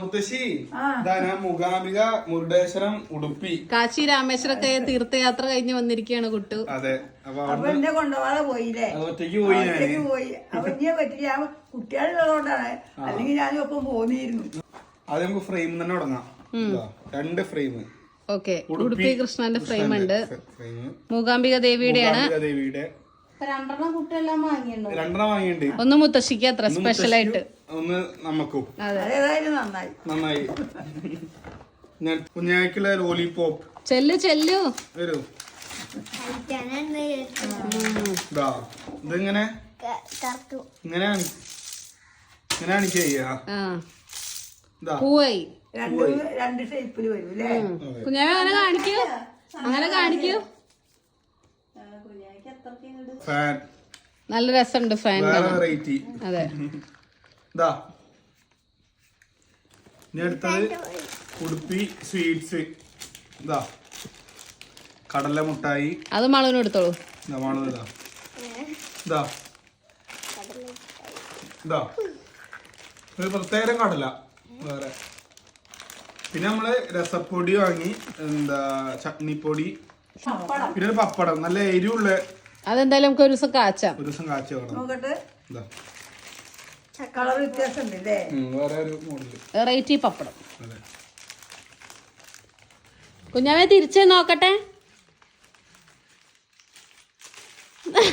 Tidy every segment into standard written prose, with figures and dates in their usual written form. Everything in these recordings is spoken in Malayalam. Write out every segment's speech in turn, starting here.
മുത്തശ്ശി മൂകാംബിക മുരുടേശ്വരം ഉടുപ്പി കാശി രാമേശ്വരൊക്കെ തീർത്ഥയാത്ര കഴിഞ്ഞ് വന്നിരിക്കുകയാണ് കുട്ടു. അതെ അപ്പൊ എന്നെ കൊണ്ടുപോകാതെ പോയില്ലേ? ഒറ്റയ്ക്ക് പോയി പോയി. അപ്പൊ ഇനിയെ പറ്റില്ല, കുട്ടികളുള്ളതുകൊണ്ടാണ്, അല്ലെങ്കിൽ ഞാനും ഒപ്പം പോന്നിരുന്നു. അത് നമുക്ക് ഫ്രെയിം തന്നെ തുടങ്ങാം. 2 ഫ്രെയിം. ഓക്കെ, ഉടുപ്പി കൃഷ്ണന്റെ ഫ്രെയിം ഉണ്ട്. മൂകാംബിക ദേവിയുടെയാണ്. രണ്ടെണ്ണം കുട്ടിയെല്ലാം വാങ്ങിയിട്ടുണ്ടോ? 2 വാങ്ങിയിട്ടുണ്ട്. ഒന്ന് മുത്തശ്ശിക്ക് അത്ര സ്പെഷ്യൽ ആയിട്ട്, ഒന്ന് നമുക്കും. അതേതായാലും നന്നായി. ഞാൻ കുഞ്ഞാക്കുള്ള ലോലിപോപ്പ്. ചെല്ലു വരൂ. ഇതിങ്ങനെ ഇങ്ങനെയാണ് ചെയ്യാ. പൂവായി രണ്ട് ഷേപ്പില് വരും അല്ലേ? കുഞ്ഞാവ അങ്ങനെ കാണിക്കൂ. ഫാൻ നല്ല രസമുണ്ട് ഫാൻ. വെറൈറ്റി. അതെ. ഇനി അടുത്തത് ഉടുപ്പി സ്വീറ്റ്സ്. കടല മുട്ടായി. അത് മാളൂന് എടുത്തോളൂ. ഒരു പ്രത്യേക കടല വേറെ. പിന്നെ നമ്മള് രസപ്പൊടി വാങ്ങി, ചട്നിപ്പൊടി, പിന്നെ ഒരു പപ്പടം. നല്ല എരിവുള്ള. അതെന്തായാലും നമുക്ക് ഒരു ദിവസം കാച്ചാം. കാച്ചി വേണം. നോക്കട്ടെ, കളർ വ്യത്യാസം ഉണ്ടല്ലേ? വേറെ ഒരു മോഡല് വെറൈറ്റി പപ്പടം. കുഞ്ഞാവെ തിരിച്ച് നോക്കട്ടെ.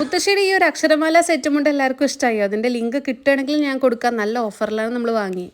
മുത്തശ്ശിയുടെ ഈ ഒരു അക്ഷരമാല സെറ്റും കൊണ്ട് എല്ലാവർക്കും ഇഷ്ടമായി. അതിന്റെ ലിങ്ക് കിട്ടുകയാണെങ്കിൽ ഞാൻ കൊടുക്കാം. നല്ല ഓഫറിലാണ് നമ്മൾ വാങ്ങി.